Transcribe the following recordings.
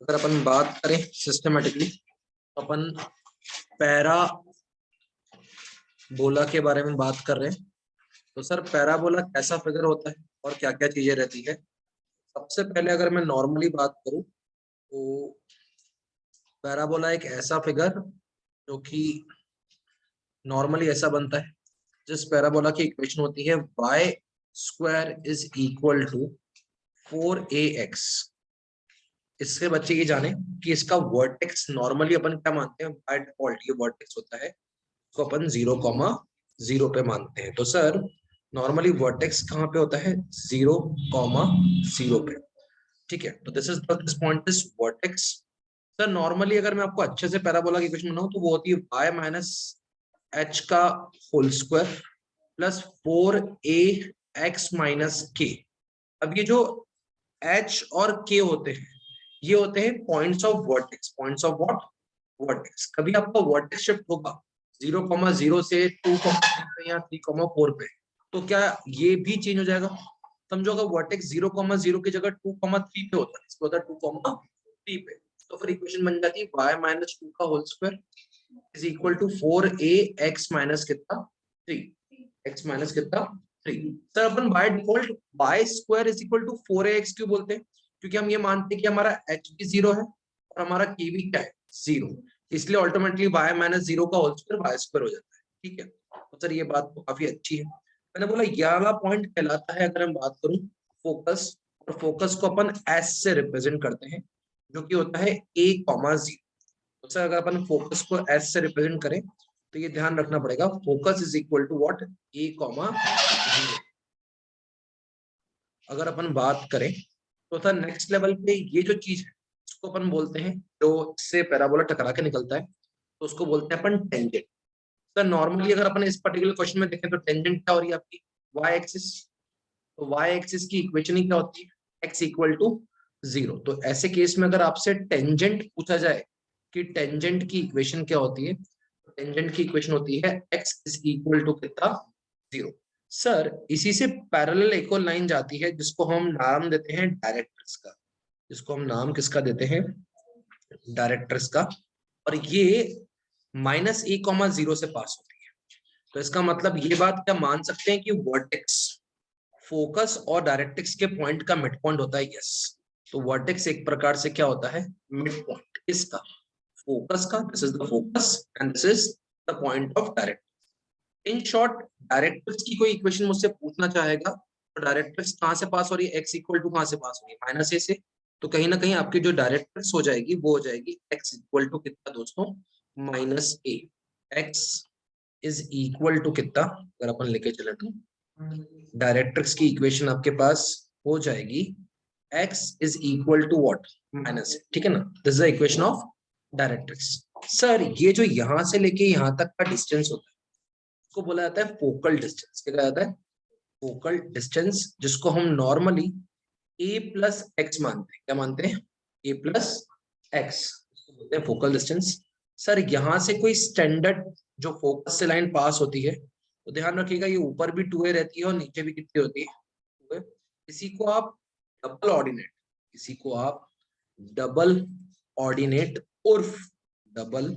अगर अपन बात करें सिस्टमेटिकली तो अपन पैराबोला के बारे में बात कर रहे हैं। तो सर पैराबोला कैसा फिगर होता है और क्या क्या चीजें रहती है। सबसे पहले अगर मैं नॉर्मली बात करूं तो पैराबोला एक ऐसा फिगर जो कि नॉर्मली ऐसा बनता है जिस पैराबोला की इक्वेशन होती है y square is equal to 4ax। इससे बच्चे ये जाने कि इसका वर्टेक्स नॉर्मली अपन क्या मानते हैं, बाय डिफॉल्ट ये वर्टेक्स होता है तो अपन 0,0 पे मानते हैं। तो सर नॉर्मली वर्टेक्स कहाँ पे होता है, 0,0 पे। ठीक है, तो this point is vertex. Sir normally अगर मैं आपको अच्छे से पैराबोला की इक्वेशन बनाऊं तो वो होती है y माइनस एच का whole square plus 4ax minus K. अब ये जो h और k होते हैं ये होते हैं points of vertex. Points of what, vertex. कभी आपका वर्टेक्स शिफ्ट होगा 0,0 से 2,3 पे या 3,4 पे तो क्या ये भी चेंज हो जाएगा। समझो अगर वर्टेक्स 0,0 की जगह 2,3 पे होता है, इसको होता है 2,3 पे, तो फिर इक्वेशन बन जाती है y माइनस 2 का whole square is equal to 4ax minus कितना 3, x माइनस कितना 3। सर अपन by default y square is equal to 4ax क्यों बोलते हैं, क्योंकि हम ये मानते हैं कि हमारा h भी 0 है और हमारा k भी क्या है 0, इसलिए अल्टीमेटली y माइनस 0 का होल स्क्वायर y स्क्वायर हो जाता है। ठीक है, तो सर ये बात तो काफी अच्छी है। मैंने बोला ये वाला पॉइंट कहलाता है, अगर हम बात करूं फोकस, और फोकस को अपन s से रिप्रेजेंट करते हैं जो कि होता है a,0। तो सर अगर अपन फोकस को s से रिप्रेजेंट करें तो ये ध्यान रखना पड़ेगा, focus is equal to what, a,0। अगर अपन बात करें तो सर नेक्स्ट लेवल पे ये जो चीज है उसको अपन बोलते हैं, जो इससे पैराबोला टकरा के निकलता है तो उसको बोलते हैं अपन टेंजेंट। सर नॉर्मली अगर अपन इस पर्टिकुलर क्वेश्चन में देखें तो टेंजेंट क्या हो रही है आपकी, y एक्सिस। तो y एक्सिस की इक्वेशन ही क्या होती है, x इक्वल टू 0। तो ऐसे केस में अगर आपसे टेंजेंट पूछा जाए कि टेंजेंट की इक्वेशन क्या होती है, तो टेंजेंट की इक्वेशन होती है x इज इक्वल टू कितना 0। सर इसी से पैरेलल एक और लाइन जाती है जिसको हम नाम देते हैं डायरेक्ट्रिक्स का, जिसको हम नाम किसका देते हैं, डायरेक्ट्रिक्स का। और ये -a,0 से पास होती है। तो इसका मतलब ये बात क्या मान सकते हैं कि वर्टेक्स फोकस और डायरेक्ट्रिक्स के पॉइंट का मिड पॉइंट होता है, यस। तो वर्टेक्स एक प्रकार से क्या होता है, मिड पॉइंट किसका, फोकस का। This is the focus and this is the point of directrix. In short directrix की कोई इक्वेशन मुझसे पूछना चाहेगा तो डायरेक्ट्रिक्स कहां से पास हो रही है, x इक्वल टू कहां से पास हो रही है, -a से। तो कहीं ना कहीं आपकी जो डायरेक्ट्रिक्स हो जाएगी वो हो जाएगी x इक्वल टू कितना दोस्तों, -a। x is equal to कितना, अगर अपन लेके चले तो डायरेक्ट्रिक्स की इक्वेशन आपके पास हो जाएगी x is equal to what, -a। ठीक है ना, this is the equation of directrix. सर ये जो यहां से लेके यहां तक का डिस्टेंस होता है को बोला जाता है फोकल डिस्टेंस। क्या कहा जाता है, फोकल डिस्टेंस, जिसको हम नॉर्मली a प्लस एक्स मानते हैं। क्या मानते हैं, a प्लस एक्स बोलते हैं फोकल डिस्टेंस। सर यहाँ से कोई स्टैंडर्ड जो फोकस से लाइन पास होती है तो ध्यान रखिएगा ये ऊपर भी 2a रहती है और नीचे भी कितनी होती है 2a। इसी को आप डबल ऑर्डिनेट, इसी को आप डबल ऑर्डिनेट उर्फ डबल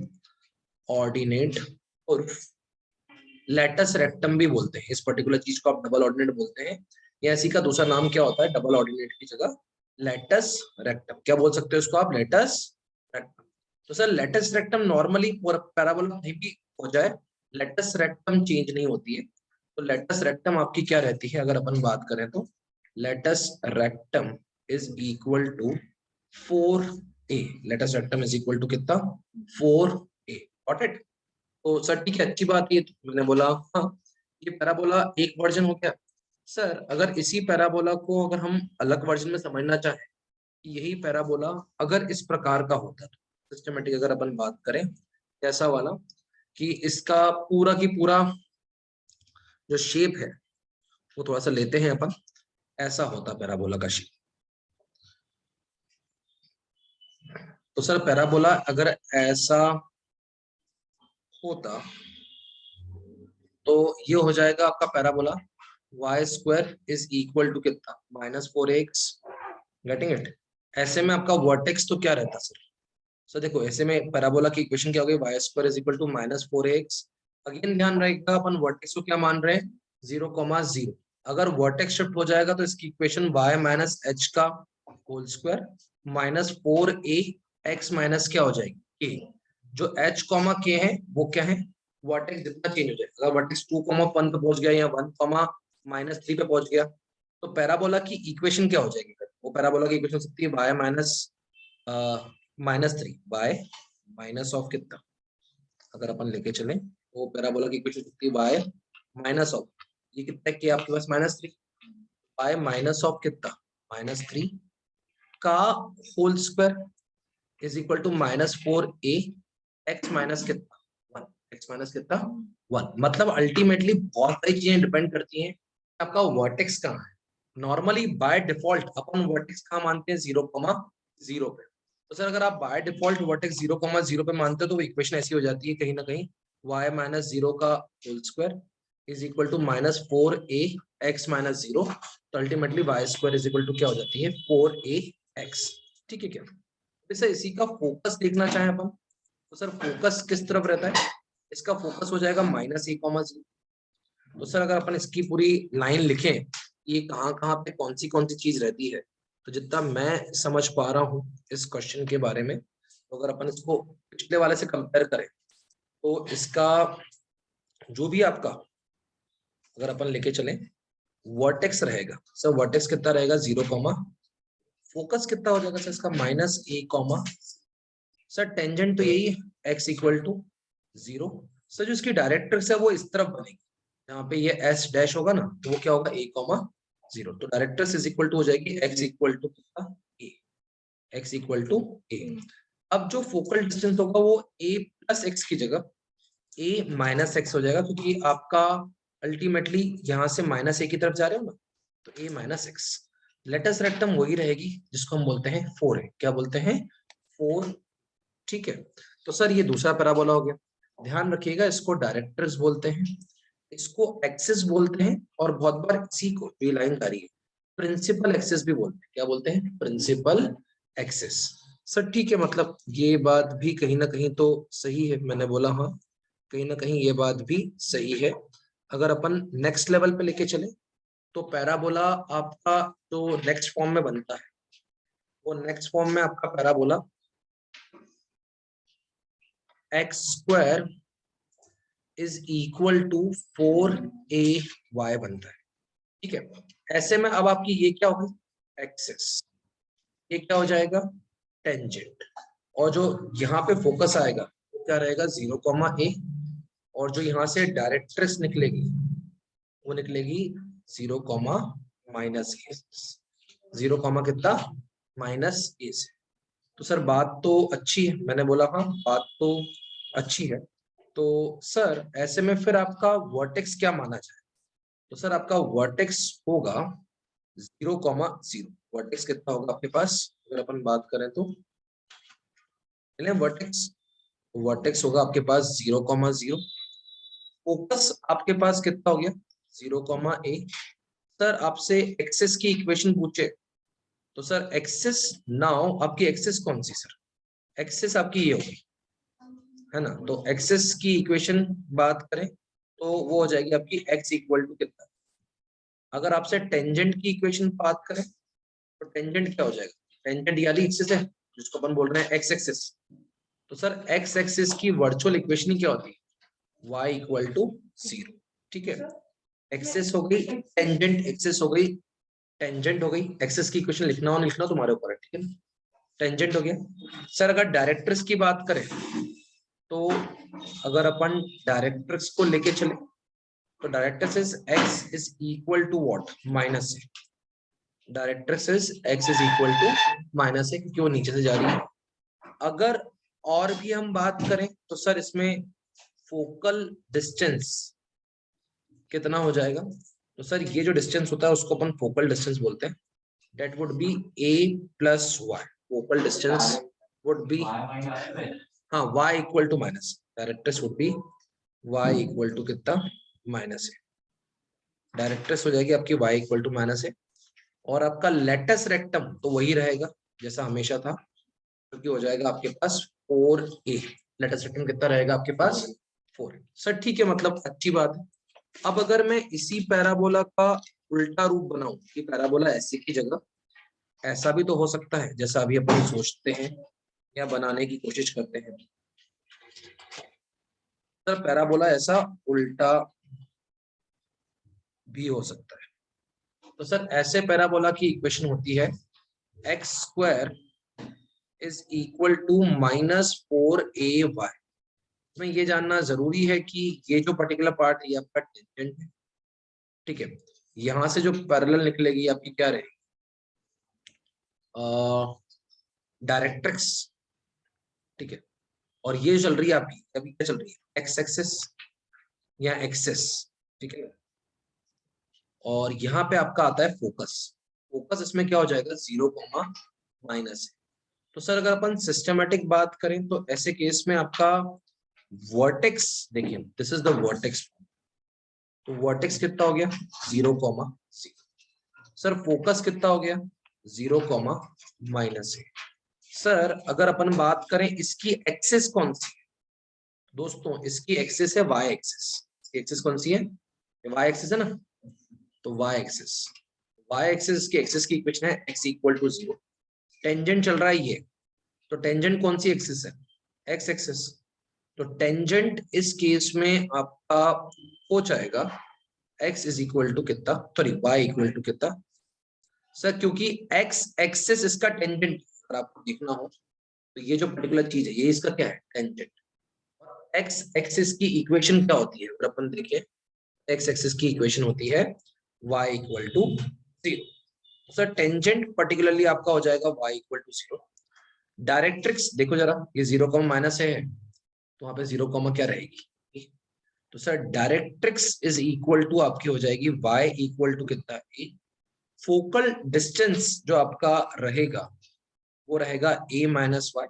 ऑर्डिनेट उर्फ लेटस रेक्टम भी बोलते हैं। इस पर्टिकुलर चीज को आप डबल ऑर्डिनेट बोलते हैं, या इसी का दूसरा नाम क्या होता है डबल ऑर्डिनेट की जगह लेटस रेक्टम। क्या बोल सकते हो इसको आप, लेटस रेक्टम। तो sir latus rectum normally parabola कहीं भी हो जाए लेटस रेक्टम चेंज नहीं होती है। तो लेटस रेक्टम आपकी क्या रहती है, अगर अपन बात करें तो latus rectum is equal to 4a। Latus rectum is equal to कितना 4a। Got it. तो सर ठीक है, अच्छी बात ये मैंने बोला हाँ ये पैराबोला एक वर्जन हो गया। सर अगर इसी पैराबोला को अगर हम अलग वर्जन में समझना चाहें, यही पैराबोला अगर इस प्रकार का होता तो सिस्टमेटिक अगर अपन बात करें ऐसा वाला कि इसका पूरा की पूरा जो शेप है वो थोड़ा सा लेते हैं अपन, ऐसा होता पैराबोला का शेप। तो सर पैराबोला अगर ऐसा होता तो ये हो जाएगा आपका parabola y square is equal to कितना -4x गेटिंग इट? ऐसे में आपका वर्टेक्स तो क्या रहता सर? सर देखो ऐसे में पैराबोला की इक्वेशन क्या हो गई, Y square is equal to minus 4ax। Again ध्यान रहेगा अपन वर्टेक्स को क्या मान रहे हैं, 0,0। अगर वर्टेक्स शिफ्ट हो जाएगा तो इसकी इक्वेशन y माइनस एच का whole square minus 4a x minus क्या हो जाएगी k। जो h कॉमा k है वो क्या है, वर्टेक्स जितना चेंज हो जाएगा। अगर वर्टेक्स 2,1 पे पहुंच गया या 1,-3 पे पहुंच गया तो पैराबोला की इक्वेशन क्या हो जाएगी? वो पैराबोला की इक्वेशन हो सकती है y -3 बाय माइनस ऑफ कितना, अगर अपन लेके चले तो पैराबोला की इक्वेशन सकती है बाय माइनस ऑफ, ये कितना क्या आपके पास -3 बाय माइनस ऑफ कितना -3 का whole square is equal to -4a x minus कितना 1, x माइनस कितना 1। मतलब अल्टीमेटली बहुत सारी चीजें डिपेंड करती हैं आपका वर्टेक्स कहाँ है। Normally by default upon vertex कहाँ मानते हैं, 0,0 पे। तो सर अगर आप बाय डिफॉल्ट वर्टेक्स 0,0 पे मानते हो तो इक्वेशन ऐसी हो जाती है कहीं ना कहीं y माइनस 0 का whole square is equal to -4a x minus 0। तो ultimately Y square is equal to क्या हो जाती है 4ax। ठीक है क्या? जैसे इसी का फोकस देखना चाहें अपन तो सर फोकस किस तरफ रहता है, इसका फोकस हो जाएगा -a,0। तो सर अगर अपन इसकी पूरी लाइन लिखें ये कहाँ कहाँ पे कौन सी चीज रहती है, तो जितना मैं समझ पा रहा हूँ इस क्वेश्चन के बारे में, तो अगर अपन इसको पिछले वाले से कंपेयर करें तो इसका जो भी आपका अगर अपन लेके चले वर्टेक्स रहेगा सर, वर्टेक्स कितना रहेगा 0, फोकस कितना हो जाएगा सर इसका -a, सर टेंजेंट तो यही है x इक्वल टू 0। सर जो इसकी डायरेक्ट्रिक्स है वो इस तरफ बनेगी, यहाँ पे ये s डैश होगा ना तो वो क्या होगा a,0। तो डायरेक्ट्रिक्स इज इक्वल टू हो जाएगी x इक्वल टू कितना a, x equal to a। अब जो फोकल डिस्टेंस होगा वो a प्लस x की जगह a माइनस x हो जाएगा, क्योंकि आपका अल्टीमेटली यहाँ से -a की तरफ जा रहे हो ना, तो a minus x latus rectum वही रहेगी जिसको हम बोलते हैं 4a। क्या बोलते हैं 4। ठीक है, तो सर ये दूसरा पैराबोला हो गया। ध्यान रखिएगा इसको डायरेक्ट्रिक्स बोलते हैं, इसको एक्सिस बोलते हैं, और बहुत बार इसी को ये लाइन आ रही है प्रिंसिपल एक्सिस भी बोलते हैं। क्या बोलते हैं, प्रिंसिपल एक्सिस। सर ठीक है, मतलब ये बात भी कहीं ना कहीं तो सही है, मैंने बोला हाँ कहीं ना कहीं ये बात भी सही है। अगर अपन नेक्स्ट लेवल पे लेके चले तो पैराबोला आपका जो नेक्स्ट फॉर्म में बनता है वो नेक्स्ट फॉर्म में आपका parabola X square is equal to 4ay बनता है। ठीक है, ऐसे में अब आपकी ये क्या होगी एक्सिस, ये क्या हो जाएगा टेंजेंट, और जो यहाँ पे फोकस आएगा वो क्या रहेगा 0,a, और जो यहाँ से डायरेक्ट्रिक्स निकलेगी वो निकलेगी 0, माइनस ए, 0, कितना -a से। तो सर बात तो अच्छी है, मैंने बोला हाँ बात तो अच्छी है। तो सर ऐसे में फिर आपका वर्टेक्स क्या माना जाए, तो सर आपका वर्टेक्स होगा 0,0। वर्टेक्स कितना होगा आपके पास, अगर अपन बात करें तो वर्टेक्स वर्टेक्स होगा आपके पास 0,0। फोकस आपके पास कितना हो गया 0,a। सर आपसे एक्सिस की इक्वेशन पूछे तो सर एक्सिस नाउ आपकी एक्सिस कौन सी सर, एक्सिस आपकी ये होगी है ना। तो एक्सिस की इक्वेशन बात करें तो वो हो जाएगी आपकी x इक्वल टू कितना। अगर आपसे टेंजेंट की इक्वेशन बात करें तो टेंजेंट क्या हो जाएगा, टेंजेंट यानी एक्सिस है जिसको अपन बोल रहे हैं x एक्सिस। तो सर x एक्सिस की वर्चुअल इक्वेशन क्या होती है y इक्वल टू 0। ठीक है, एक्सिस हो गई, टेंजेंट एक्सिस हो गई, टेंजेंट हो गई, एक्सिस की इक्वेशन लिखना हो लिखना तुम्हारे ऊपर है। ठीक है, टेंजेंट हो गया। सर अगर डायरेक्ट्रिक्स की बात करें तो अगर अपन डायरेक्ट्रिक्स को लेके चले तो directrix is x is equal to what -a। Directrix is x is equal to -a क्योंकि वो नीचे से जा रही है। अगर और भी हम बात करें तो सर इसमें फोकल डिस्टेंस कितना हो जाएगा, तो सर ये जो डिस्टेंस होता है उसको अपन फोकल डिस्टेंस बोलते हैं, that would be a plus y। Focal distance would be हाँ y equal to minus, directrix would be y equal to कितना -a। डायरेक्ट्रिक्स हो जाएगी आपकी y इक्वल टू -a, और आपका लेटस रेक्टम तो वही रहेगा जैसा हमेशा था, क्योंकि हो जाएगा आपके पास 4a। लेटस रेक्टम कितना रहेगा आपके पास 4। सर ठीक है, मतलब अच्छी बात है। अब अगर मैं इसी पैराबोला का उल्टा रूप बनाऊं कि पैराबोला ऐसे की जगह ऐसा भी तो हो सकता है जैसा अभी अपन सोचते हैं या बनाने की कोशिश करते हैं। सर पैराबोला ऐसा उल्टा भी हो सकता है। तो सर ऐसे पैराबोला की इक्वेशन होती है X square is equal to -4ay। इसमें ये जानना जरूरी है कि ये जो पर्टिकुलर पार्ट है ये आपका टेंजेंट है, ठीक है। यहां से जो पैरेलल निकलेगी आपकी क्या रहेगी, डायरेक्ट्रिक्स, ठीक है। और ये चल रही है आपकी अभी क्या चल रही है, एक्स एक्सिस या एक्सेस, ठीक है। और यहाँ पे आपका आता है फोकस। फोकस इसमें क्या हो जाएगा 0, तो सर अगर अपन सिस्टमेटिक बात करें तो ऐसे केस में आपका वर्टेक्स, देखिए दिस इज द वर्टेक्स, तो वर्टेक्स कितना हो गया 0, सर फोकस कितना हो गया 0, सर अगर अपन बात करें इसकी एक्सिस कौन सी है दोस्तों, इसकी एक्सिस है वाई एक्सिस। इसकी एक्सिस कौन सी है, वाई एक्सिस है ना, तो वाई एक्सिस, वाई एक्सिस की एक्सिस की इक्वेशन है x इक्वल टू 0। टेंजेंट चल रहा है ये, तो टेंजेंट कौन सी एक्सिस है, एक्स एक्सिस। तो टेंजेंट इस केस में आपका हो जाएगा x इज इक्वल टू कितना, सॉरी y इक्वल टू कितना सर, क्योंकि x एक्सिस इसका टेंजेंट, अगर आपको देखना हो तो ये जो पर्टिकुलर चीज है ये इसका क्या है टेंजेंट। x एक्सिस की इक्वेशन क्या होती है, अगर अपन देखें x एक्सिस की इक्वेशन होती है y equal to 0। Sir tangent particularly आपका हो जाएगा y इक्वल टू 0। डायरेक्ट्रिक्स देखो जरा, ये 0, है तो वहां पे 0, क्या रहेगी, तो sir directrix is equal to आपकी हो जाएगी y इक्वल टू कितना a। फोकल डिस्टेंस जो आपका रहेगा वो रहेगा a-y।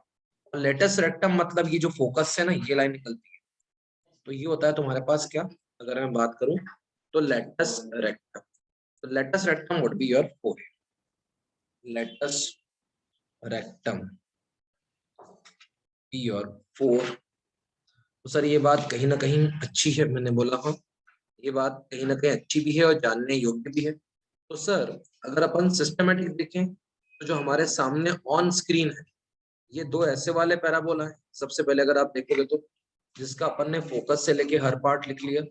और लेटस रेक्टम मतलब ये जो फोकस है ना ये लाइन निकलती है, तो ये होता है तुम्हारे पास क्या, अगर मैं बात करूं तो लेटस रेक्टम। तो latus rectum would be your forehead, latus rectum be your four. तो सर ये बात कहीं ना कहीं अच्छी है, मैंने बोला हाँ ये बात कहीं ना कहीं अच्छी भी है और जानने योग्य भी है। तो सर अगर अपन सिस्टमेटिक देखें तो जो हमारे सामने ऑन स्क्रीन है ये दो ऐसे वाले पैराबोला है। सबसे पहले अगर आप देखोगे तो जिसका अपन ने फोकस से लेके हर पार्ट लिख लिया,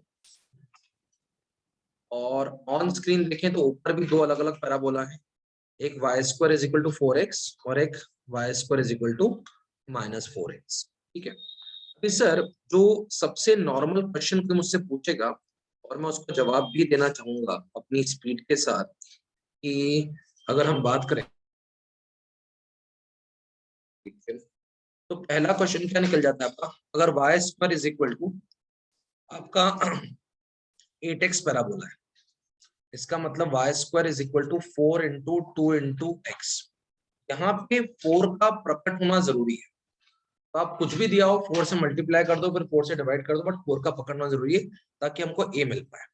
और ऑन स्क्रीन देखें तो ऊपर भी दो अलग अलग पैराबोला है, एक Y square is equal to 4x और एक Y square is equal to -4x, ठीक है। अभी सर जो सबसे नॉर्मल क्वेश्चन कोई मुझसे पूछेगा और मैं उसको जवाब भी देना चाहूंगा अपनी स्पीड के साथ, कि अगर हम बात करें तो पहला क्वेश्चन क्या निकल जाता है आपका, अगर Y square is equal to आपका 8x पैराबोला है, इसका मतलब Y square is equal to 4 × 2 × x। यहाँ पे 4 का प्रकट होना जरूरी है, तो आप कुछ भी दिया हो 4 से मल्टीप्लाई कर दो फिर 4 से डिवाइड कर दो, बट 4 का पकड़ना जरूरी है ताकि हमको a मिल पाए।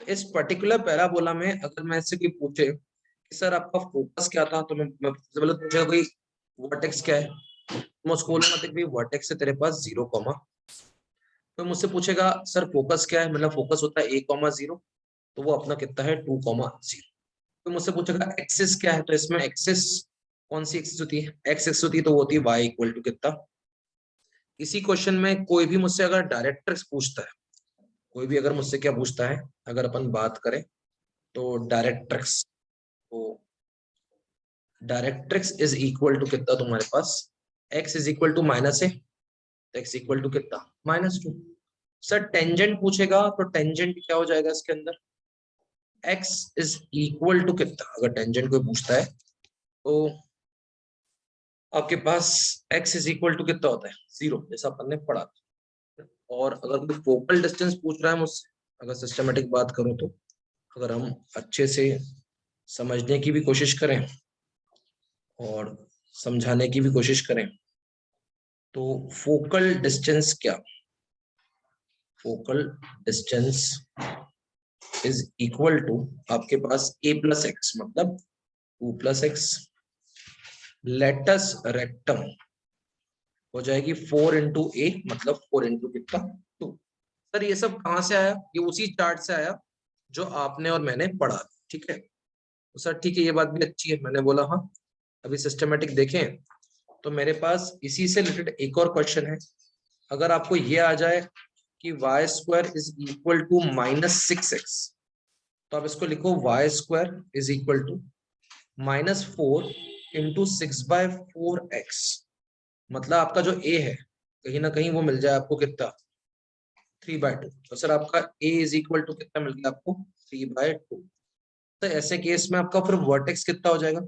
तो इस पर्टिकुलर पैराबोला में अगर मैं इससे कोई पूछे कि सर आपका फोकस क्या था, तो मैं सबसे पहले पूछेगा कोई वर्टेक्स क्या है, मैं उसको बोलूंगा देख भाई वर्टेक्स है तेरे पास 0, तो मुझसे पूछेगा सर फोकस क्या है, मतलब फोकस होता है a, 0, तो वो अपना कितना है 2, 0। तो मुझसे पूछेगा एक्सिस क्या है, तो इसमें एक्सिस कौन सी एक्सिस होती है, एक्स एक्सिस होती है तो वो होती है y इक्वल टू कितना। इसी क्वेश्चन में कोई भी मुझसे अगर डायरेक्ट्रिक्स पूछता है, कोई भी अगर मुझसे क्या पूछता है, अगर अपन बात करें तो डायरेक्ट्रिक्स, तो डायरेक्ट्रिक्स इज इक्वल टू कितना तुम्हारे पास, x is equal to -a, x equal to कितना -2। सर टेंजेंट पूछेगा तो टेंजेंट क्या हो जाएगा इसके अंदर, x इज इक्वल टू कितना, अगर टेंजेंट कोई पूछता है तो आपके पास x इज इक्वल टू कितना होता है 0, जैसा अपन ने पढ़ा था। और अगर कोई फोकल डिस्टेंस पूछ रहा है मुझसे, अगर सिस्टमेटिक बात करूं तो अगर हम अच्छे से समझने की भी कोशिश करें और समझाने की भी कोशिश करें तो फोकल डिस्टेंस क्या, focal distance is equal to आपके पास a + x, मतलब 2 + x, लेटस रेक्टम हो जाएगी 4 × a, मतलब 4 × कितना 2। सर ये सब कहां से आया? ये उसी चार्ट से आया जो आपने और मैंने पढ़ा, ठीक है। तो सर ठीक है, ये बात भी अच्छी है, मैंने बोला हाँ। अभी सिस्टमेटिक देखें तो मेरे पास इसी से रिलेटेड एक और क्वेश्चन है। अगर आपको ये आ जाए कि y² = -6x, तो आप इसको लिखो y² = -4 × 6/4x, मतलब आपका जो a है कहीं ना कहीं वो मिल जाए आपको कितना 3/2। तो सर आपका a = कितना मिल गया आपको 3/2। तो ऐसे केस में आपका फिर वर्टेक्स कितना हो जाएगा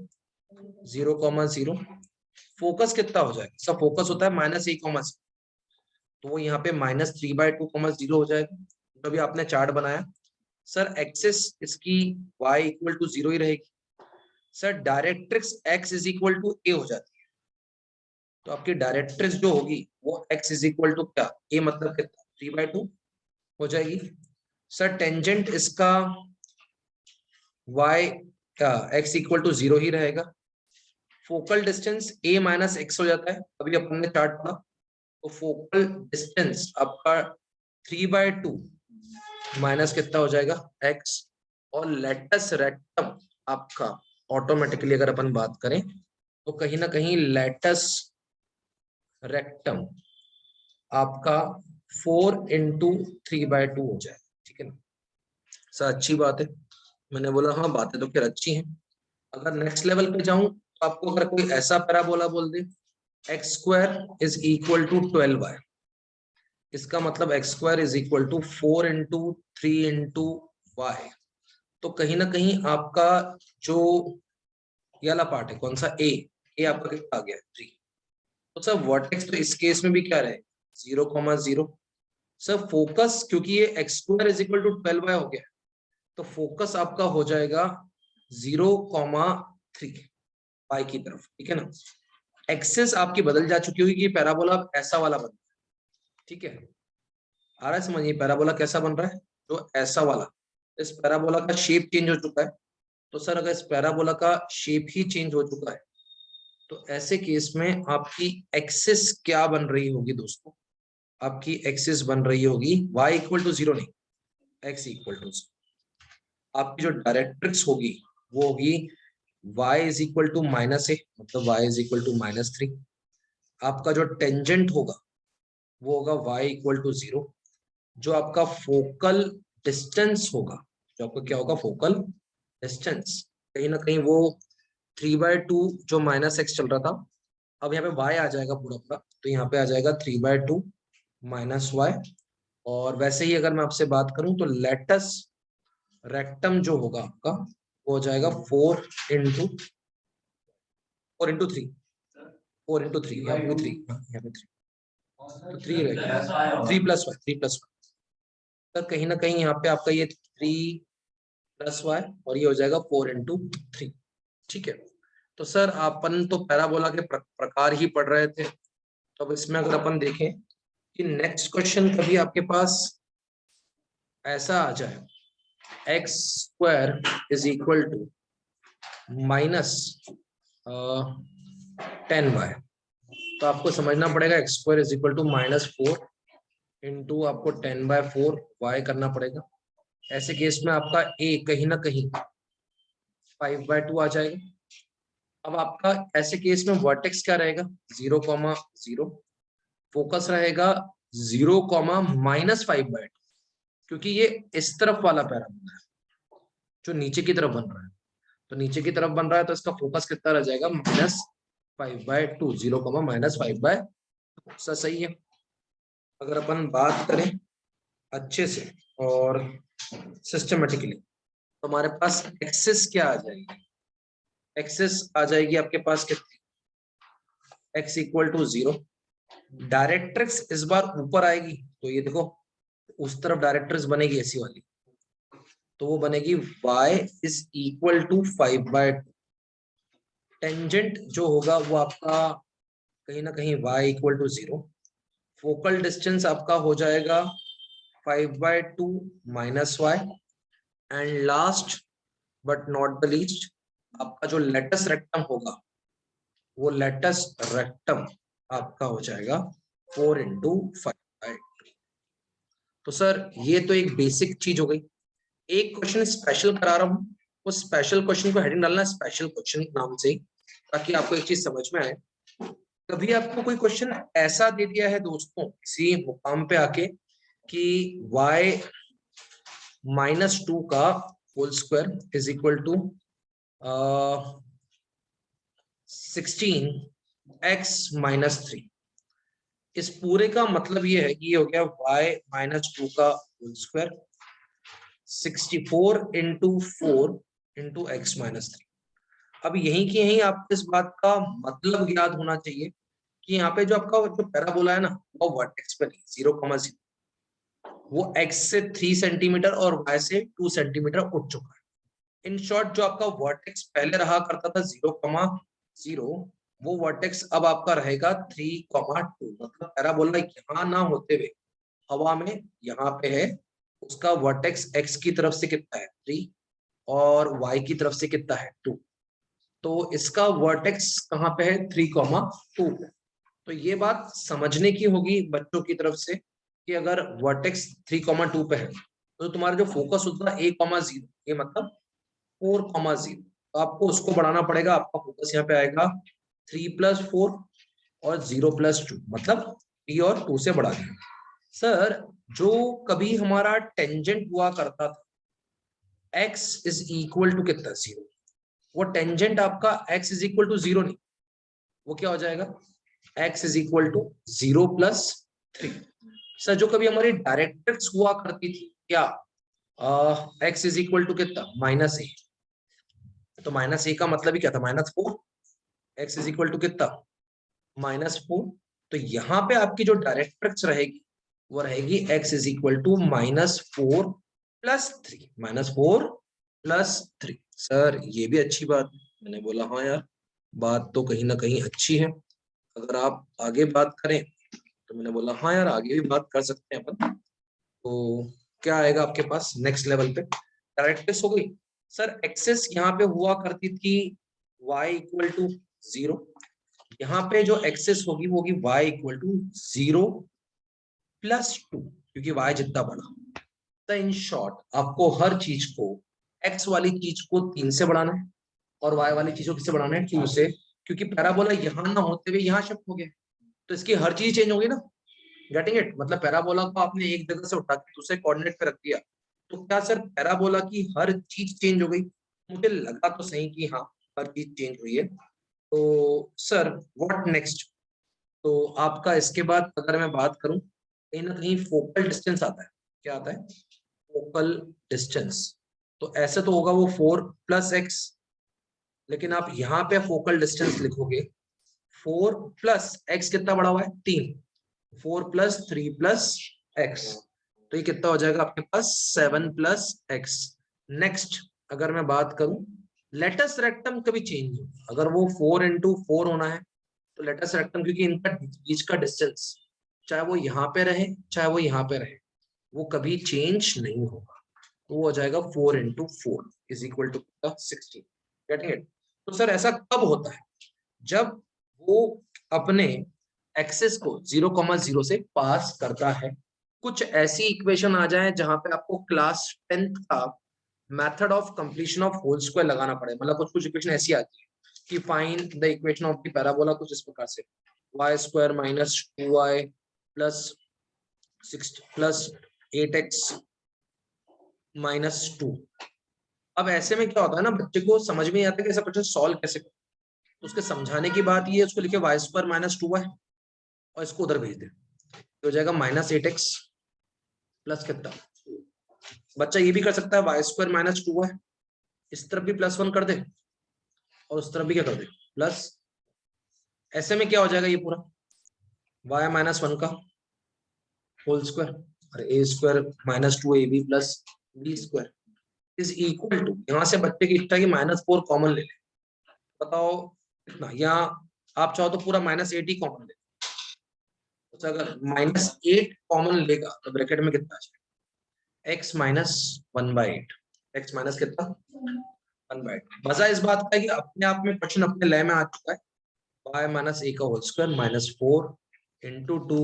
0,0। फोकस कितना हो जाएगा? सब फोकस होता है -a,0, तो वो यहाँ पे -3/2,0 हो जाएगा। तो अभी आपने चार्ट बनाया सर, एक्सिस इसकी y = 0 ही रहेगी। सर डायरेक्ट्रिक्स x = a हो जाती है, तो आपकी डायरेक्ट्रिक्स जो होगी वो x = क्या a, मतलब कितना 3/2 हो जाएगी। सर टेंजेंट इसका y क्या x = 0 ही रहेगा। फोकल डिस्टेंस a - x हो जाता है, अभी अपन ने चार्ट पढ़ा, तो फोकल डिस्टेंस आपका 3/2 माइनस कितना हो जाएगा x, और लेटस रेक्टम आपका ऑटोमेटिकली अगर अपन बात करें तो कहीं ना कहीं लेटस रेक्टम आपका 4 × 3/2 हो जाए, ठीक है ना। सर अच्छी बात है, मैंने बोला हाँ बातें तो फिर अच्छी हैं। अगर नेक्स्ट लेवल पे जाऊं तो आपको अगर कोई ऐसा पैराबोला बोल दे x² = 12y, इसका मतलब x² = 4 × 3 × y, तो कहीं ना कहीं आपका जो ये वाला पार्ट है कौन सा a आपका कितना आ गया 3। तो सर वर्टेक्स तो इस केस में भी क्या रहे 0,0। सर फोकस क्योंकि ये x² = 12y हो गया, तो फोकस आपका हो जाएगा 0,3 y की तरफ, ठीक है ना। एक्सेस आपकी बदल जा चुकी होगी कि पैराबोला ऐसा वाला बन रहा है, ठीक है। आ रहा है समझिए पैराबोला कैसा बन रहा है, तो ऐसा वाला, इस पैराबोला का शेप चेंज हो चुका है। तो सर अगर इस पैराबोला का शेप ही चेंज हो चुका है तो ऐसे केस में आपकी एक्सिस क्या बन रही होगी दोस्तों, आपकी एक्सिस बन रही होगी y = 0 नहीं, x = 0। आपकी जो डायरेक्ट्रिक्स होगी वो होगी y = -a, मतलब y = -3। आपका जो टेंजेंट होगा वो होगा y = 0। जो आपका फोकल डिस्टेंस होगा, जो आपका क्या होगा फोकल डिस्टेंस, कहीं ना कहीं वो 3/2 जो -x चल रहा था, अब यहाँ पे y आ जाएगा पूरा पूरा, तो यहाँ पे आ जाएगा 3/2 -y। और वैसे ही अगर मैं आपसे बात करूं तो लेटस रेक्टम जो होगा आपका वो हो जाएगा 4 × 3 4 × 3, यहाँ पे 3, यहाँ पे 3, तो 3 रहेगा 3 + y, 3 + y। तो कहीं ना कहीं यहाँ पे आपका ये 3 + y और ये हो जाएगा 4 × 3, ठीक है। तो सर अपन तो पैराबोला के प्रकार ही पढ़ रहे थे, तो अब इसमें अगर अपन देखें कि नेक्स्ट क्वेश्चन कभी आपके पास ऐसा आ जाए x² = -10y, तो आपको समझना पड़ेगा x² = -4 इंटू आपको 10/4 y करना पड़ेगा। ऐसे केस में आपका a कहीं ना कहीं 5/2 आ जाएगा। अब आपका ऐसे केस में वर्टेक्स क्या रहेगा 0,0, फोकस रहेगा 0,-5/2, क्योंकि ये इस तरफ वाला पैराबोला है जो नीचे की तरफ बन रहा है, तो नीचे की तरफ बन रहा है तो इसका फोकस कितना रह जाएगा -5/2, 0,-5/2। सही है। अगर अपन बात करें अच्छे से और सिस्टमेटिकली तो हमारे पास एक्सिस क्या आ जाएगी, एक्सिस आ जाएगी आपके पास कितनी x = 0। डायरेक्ट्रिक्स इस बार ऊपर आएगी, तो ये देखो उस तरफ डायरेक्ट्रिक्स बनेगी ऐसी वाली, तो वो बनेगी y = 5/2। टेंजेंट जो होगा वो आपका कहीं ना कहीं y = 0। फोकल डिस्टेंस आपका हो जाएगा 5/2 -y, and last but not the least आपका जो लेटस रेक्टम होगा वो लेटस रेक्टम आपका हो जाएगा 4 × 5/2। तो सर ये तो एक बेसिक चीज हो गई। एक क्वेश्चन स्पेशल करा रहा हूँ, उस स्पेशल क्वेश्चन को हेडिंग डालना स्पेशल क्वेश्चन नाम से, ताकि आपको एक चीज समझ में आए। कभी आपको कोई क्वेश्चन ऐसा दे दिया है दोस्तों किसी मुकाम पे आके कि y-2 का whole square is equal to 16x-3, इस पूरे का मतलब ये है कि ये हो गया y-2 का होल स्क्वायर 64 × 4 × x-3। अब यहीं की यहीं आपको इस बात का मतलब याद होना चाहिए कि यहाँ पे जो आपका जो पैराबोला है ना, वो वर्टेक्स पे नहीं, 0,0, वो x से 3 सेंटीमीटर और y से 2 सेंटीमीटर उठ चुका है। इन शॉर्ट जो आपका वर्टेक्स पहले रहा करता था 0,0, वो वर्टेक्स अब आपका रहेगा 3,2। मतलब पैराबोला यहाँ ना होते हुए हवा में यहाँ पे है, उसका वर्टेक्स x की तरफ से कितना है 3 और y की तरफ से कितना है 2। तो इसका वर्टेक्स कहाँ पे है 3,2 पे। तो ये बात समझने की होगी बच्चों की तरफ से कि अगर वर्टेक्स 3,2 पे है तो तुम्हारा जो फोकस होता है 1,0, ये मतलब 4,0, तो आपको उसको बढ़ाना पड़ेगा। आपका फोकस यहाँ पे आएगा 3+4 और 0+2, मतलब 3 और 2 से बढ़ा दिया। सर जो कभी हमारा टेंजेंट हुआ करता था x इज इक्वल टू कितना 0, वो टेंजेंट आपका x इज इक्वल टू 0 नहीं, वो क्या हो जाएगा x is equal to 0+3। Sir जो कभी हमारी डायरेक्ट्रिक्स हुआ करती थी क्या, x इज इक्वल टू कितना -a, तो -a का मतलब ही क्या था -4, x इज इक्वल टू कितना -4। तो यहाँ पे आपकी जो डायरेक्ट्रिक्स रहेगी वो रहेगी x is equal to -4 + 3, -4 + 3। Sir ये भी अच्छी बात, मैंने बोला हाँ यार बात तो कहीं ना कहीं अच्छी है, अगर आप आगे बात करें तो मैंने बोला हाँ यार आगे भी बात कर सकते हैं अपन। तो क्या आएगा आपके पास नेक्स्ट लेवल पे, डायरेक्ट्रिक्स हो गई। सर एक्सेस यहाँ पे हुआ करती थी y इक्वल टू 0, यहाँ पे जो एक्सेस होगी वो होगी y इक्वल टू 0+2, क्योंकि y जितना बड़ा। तो इन शॉर्ट आपको हर चीज को x वाली चीज को 3 से बढ़ाना है और y वाली चीज को किससे बढ़ाना है 2 से, क्योंकि पैराबोला यहाँ ना होते हुए यहाँ शिफ्ट हो गया, तो इसकी हर चीज चेंज होगी ना। गेटिंग इट, मतलब पैराबोला को आपने एक जगह से उठा के दूसरे कोऑर्डिनेट पे रख दिया, तो क्या सर पैराबोला की हर चीज चेंज हो गई? मुझे लगा तो सही कि हाँ हर चीज चेंज हुई है। तो सर व्हाट नेक्स्ट, तो आपका इसके बाद अगर मैं बात करूं, कहीं ना कहीं फोकल डिस्टेंस आता है। क्या आता है? Focal distance. तो ऐसे तो होगा वो 4+x, लेकिन आप यहाँ पे फोकल डिस्टेंस लिखोगे 4+x, कितना बड़ा हुआ है 3, 4+3+x, तो ये कितना हो जाएगा आपके पास 7+x। नेक्स्ट अगर मैं बात करूं, लेटस रेक्टम कभी चेंज नहीं, अगर वो 4 × 4 होना है तो लेटस रेक्टम, क्योंकि इनका बीच का डिस्टेंस चाहे वो यहाँ पे रहे चाहे वो यहाँ पे रहे वो कभी चेंज नहीं होगा, तो वो हो जाएगा 4 × 4 is equal to 16। Getting it? तो सर ऐसा कब होता है? जब वो अपने एक्सेस को 0,0 से पास करता है। कुछ ऐसी इक्वेशन आ जाए जहां पे आपको क्लास 10th का method of completion of whole square लगाना पड़े, मतलब कुछ कुछ इक्वेशन ऐसी आती है कि find the equation of the parabola, कुछ इस प्रकार से y² - 2y + 6 + 8x - 2। अब ऐसे में क्या होता है ना, बच्चे को समझ में नहीं आता कि ऐसा क्वेश्चन सॉल्व कैसे करें, तो उसके समझाने की बात ये है, उसको लिखे y² - 2y और इसको उधर भेज दे, तो हो जाएगा -8x प्लस कितना। बच्चा ये भी कर सकता है y² - 2y, इस तरफ भी +1 कर दे और उस तरफ भी क्या कर दे प्लस। ऐसे में क्या हो जाएगा ये पूरा y-1 का होल स्क्वायर और a² - 2ab + b² is equal to, यहां से बच्चे की इच्छा की -4 कॉमन ले ले, बताओ कितना, यहाँ आप चाहो तो पूरा -8 ही कॉमन ले, तो अगर -8 कॉमन लेगा तो ब्रैकेट में कितना आ जाएगा x - 1/8, x माइनस कितना 1/8। मजा इस बात का है कि अपने आप में क्वेश्चन अपने लय में आ चुका है। y माइनस ए का whole square minus 4 into 2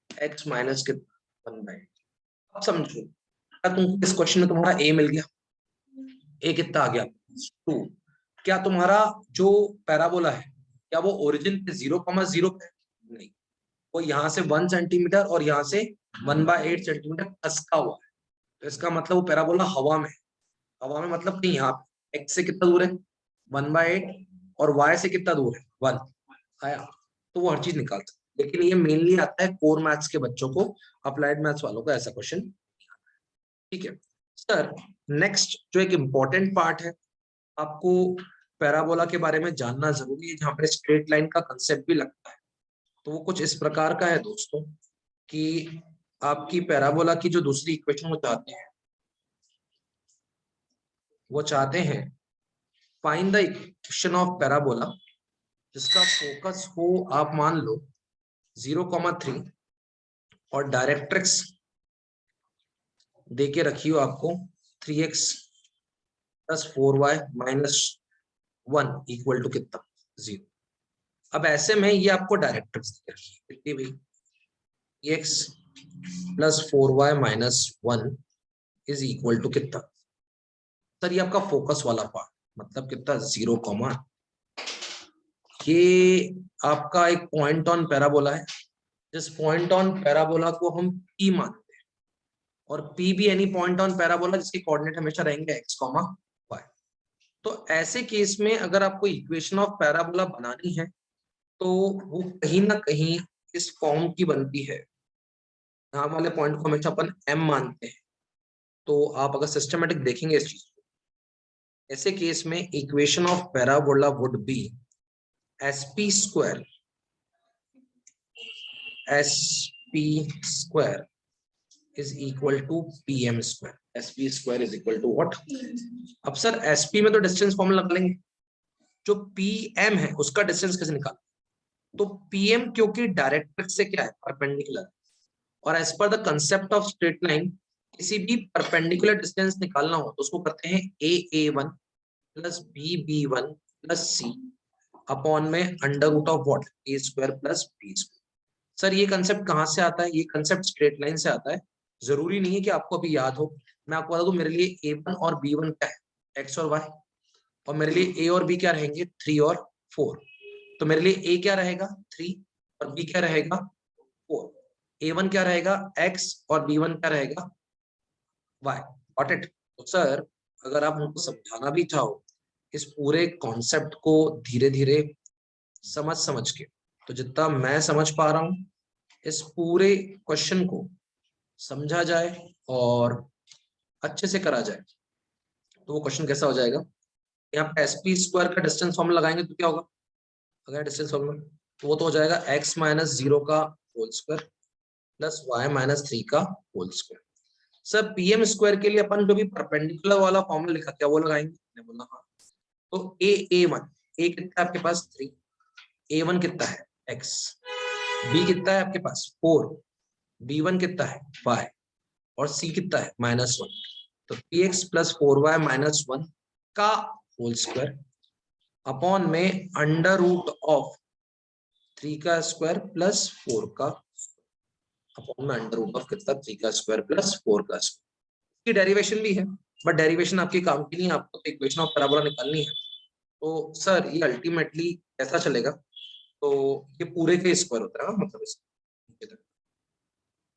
x minus 1/8। अब समझो, क्या तुमको इस क्वेश्चन में तुम्हारा a मिल गया? a कितना आ गया? 2। क्या तुम्हारा जो पैराबोला है क्या वो ओरिजिन पे 0,0 पे? नहीं, वो यहाँ से 1 सेंटीमीटर और यहाँ से 1/8 सेंटीमीटर कसका हुआ है। तो इसका मतलब वो पैराबोला हवा में, हवा में मतलब कि यहाँ पे x से कितना दूर है? 1/8 और y से कितना दूर है? 1 आया। तो वो हर चीज निकाल सकते, लेकिन ये मेनली आता है कोर मैथ्स के बच्चों को, अप्लाइड मैथ्स वालों को ऐसा क्वेश्चन। ठीक है सर, नेक्स्ट जो एक इम्पोर्टेंट पार्ट है, आपको पैराबोला के बारे में जानना जरूरी है, जहां पर स्ट्रेट लाइन का कंसेप्ट भी लगता है। तो वो कुछ इस प्रकार का है दोस्तों कि आपकी पैराबोला की जो दूसरी इक्वेशन वो चाहते हैं find the equation of parabola जिसका फोकस हो, आप मान लो 0,3 और डायरेक्ट्रिक्स देके रखी हो आपको 3x plus 4y minus 1 equal to कितना? 0। अब ऐसे में ये आपको डायरेक्ट्रिक्स दे रखी है कितनी भाई? x plus 4y minus 1 is equal to कितना? सर ये आपका फोकस वाला पार्ट, मतलब कितना? 0, ये आपका एक पॉइंट ऑन पैराबोला है। जिस पॉइंट ऑन पैराबोला को हम P मानते हैं, और P भी एनी पॉइंट ऑन पैराबोला जिसके कोऑर्डिनेट हमेशा रहेंगे x, y। तो ऐसे केस में अगर आपको इक्वेशन ऑफ पैराबोला बनानी है तो वो कहीं ना कहीं इस फॉर्म की बनती है। यहाँ वाले पॉइंट को हमेशा अपन M मानते हैं। तो आप अगर सिस्टमेटिक देखेंगे इस चीज को, ऐसे केस में equation of parabola would be SP square is equal to PM square. SP square is equal to what? अब सर SP में तो डिस्टेंस फॉर्मूला लगा लेंगे, जो PM है उसका डिस्टेंस कैसे निकाल? तो PM क्योंकि डायरेक्ट्रिक्स से क्या है? परपेंडिकुलर। और एज पर the concept of straight line किसी भी परपेंडिकुलर डिस्टेंस निकालना हो तो उसको करते हैं AA1 plus BB1 plus C upon में under root of what? A square plus B square. Sir ये कंसेप्ट कहाँ से आता है? ये कंसेप्ट स्ट्रेट लाइन से आता है। जरूरी नहीं है कि आपको अभी याद हो, मैं आपको बता दूं मेरे लिए A1 और B1 क्या है? X और Y। और मेरे लिए A और B क्या रहेंगे? 3 और 4। तो मेरे लिए A क्या रहेगा? 3 और B क्या रहेगा? 4। A1 क्या रहेगा? X और B1 क्या रहेगा? Y। Got it? तो सर अगर आप उनको समझाना भी चाहो इस पूरे कॉन्सेप्ट को धीरे धीरे समझ के, तो जितना मैं समझ पा रहा हूं इस पूरे क्वेश्चन को समझा जाए और अच्छे से करा जाए तो वो क्वेश्चन कैसा हो जाएगा? यहाँ पे SP स्क्वायर का डिस्टेंस फॉर्मूला लगाएंगे तो क्या होगा? अगर डिस्टेंस फॉर्मूला तो वो तो हो जाएगा x माइनस 0 का whole square plus y minus 3 का whole square. Sir PM square के लिए अपन जो भी परपेंडिकुलर वाला फॉर्मूला लिखा क्या वो लगाएंगे? मैंने बोला हाँ। तो A1 A कितना है आपके पास? 3। A1 कितना है? x। B कितना है आपके पास? 4। B1 कितना है? y। और C कितना है? -1। तो px प्लस 4y माइनस 1 का होल स्क्वायर अपॉन में अंडर रूट ऑफ 3 का स्क्वायर प्लस 4 का अपॉन में अंडर रूट ऑफ कितना? 3 का स्क्वायर प्लस 4 का स्क्वायर। की डेरिवेशन भी है, बट डेरिवेशन आपके काम की नहीं है, आपको इक्वेशन ऑफ पैराबोला निकालनी है। तो सर ये अल्टीमेटली कैसा चलेगा? तो ये पूरे के स्क्वायर होता है ना, मतलब इस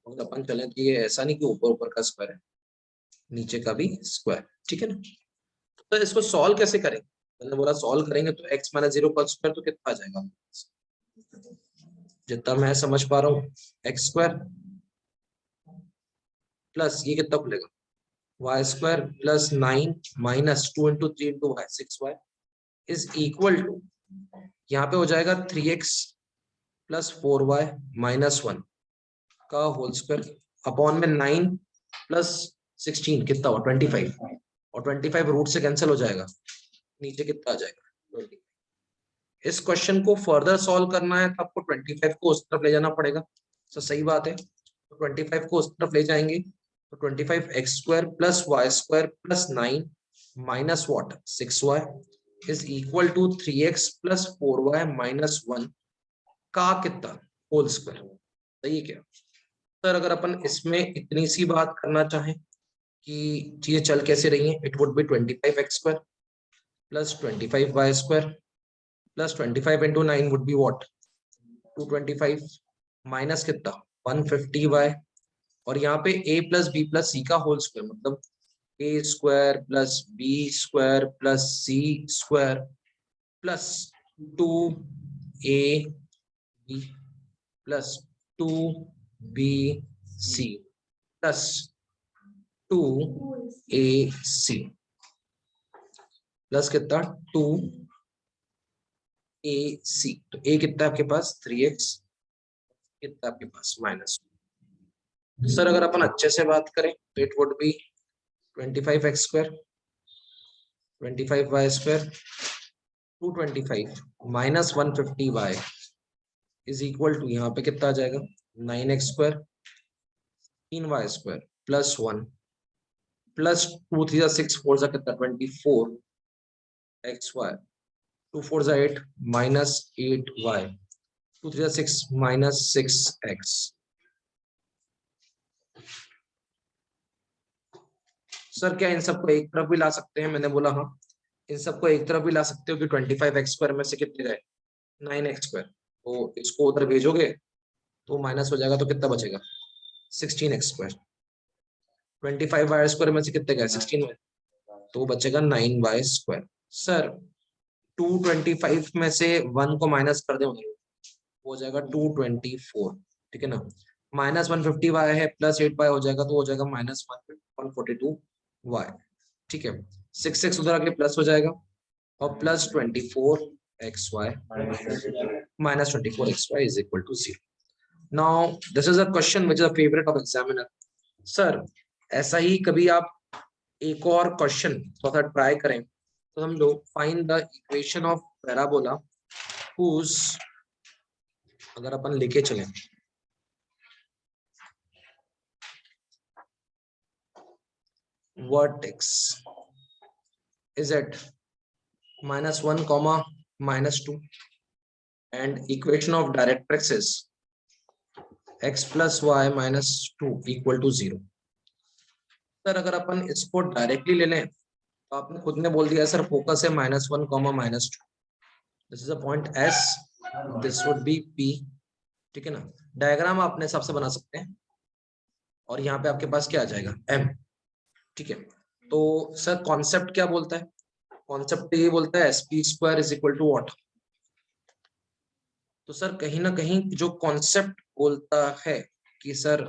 तो अपन चले तो ये ऐसा नहीं कि ऊपर ऊपर का स्क्वायर है, नीचे का भी स्क्वायर। ठीक है ना? तो इसको सॉल्व कैसे करेंगे? मैंने बोला सॉल्व करेंगे तो x माइनस 0 का स्क्वायर तो कितना आ जाएगा? जितना मैं समझ पा रहा हूँ एक्स स्क्वायर प्लस ये कितना खुलेगा? Y square plus 9 minus 2 into 3 into y 6y is equal to, यहाँ पे हो जाएगा 3x प्लस 4y माइनस 1 का होल स्क्वायर अपॉन में 9 प्लस 16 कितना हुआ? 25। और 25 रूट से कैंसिल हो जाएगा, नीचे कितना आ जाएगा? 20। इस क्वेश्चन को फर्दर सॉल्व करना है तो आपको 25 को उस तरफ ले जाना पड़ेगा। तो सही बात है, तो 25 को उस तरफ ले जाएंगे तो 25 x square plus y square plus 9 minus what 6y is equal to 3x plus 4y minus 1 का कितना होल स्क्वायर। सही है क्या सर? अगर अपन इसमें इतनी सी बात करना चाहें कि चीजें चल कैसे रही हैं, it would be 25x square plus 25y square plus 25 into 9 would be what 225 minus कितना 150y और यहाँ पे a plus b plus c का होल स्क्वायर मतलब a square plus b square plus c square plus 2a b plus 2bc plus 2ac plus कितना 2ac। तो a कितना आपके पास 3x, कितना आपके पास माइनस। सर अगर अपन अच्छे से बात करें तो it would be 25x square 25y square 225 minus 150y is equal to यहाँ पे कितना आ जाएगा 9x square 3y square plus 1 plus 2 3 6 4 जा कितना 24xy 2 4 जा 8 minus 8y 2 3 6 minus 6x। Sir क्या इन सबको एक तरफ भी ला सकते हैं? मैंने बोला हाँ, इन सबको एक तरफ भी ला सकते हो कि 25x स्क्वायर में से कितने गए 9x स्क्वायर, तो इसको उधर भेजोगे तो माइनस हो जाएगा तो कितना बचेगा 16x स्क्वायर। 25y स्क्वायर में से कितने गए 16 में, तो बचेगा 9y स्क्वायर। सर 225 में से 1 को माइनस कर दे हो जाएगा 224, ठीक है ना। माइनस 150y है प्लस 8y हो जाएगा तो हो जाएगा माइनस 142y, ठीक है। 6 उधर आके प्लस हो जाएगा और plus 24xy minus 24xy is equal to 0। Now this is a question which is a favourite of examiner. Sir ऐसा ही कभी आप एक और क्वेश्चन थोड़ा सा ट्राई करें तो हम लोग find the equation of parabola whose, अगर अपन लेके चलें vertex is at -1, -2 and equation of directrix is x plus y minus 2 equal to 0। Sir अगर अपन इसको डायरेक्टली ले लें तो आपने खुद ने बोल दिया सर फोकस है -1, -2, this is a point S, this would be P, ठीक है ना। डायग्राम आप अपने हिसाब से बना सकते हैं और यहाँ पे आपके पास क्या आ जाएगा M, ठीक है। तो सर कॉन्सेप्ट क्या बोलता है? कॉन्सेप्ट ये बोलता है SP square is equal to what. तो सर कहीं ना कहीं जो कॉन्सेप्ट बोलता है कि सर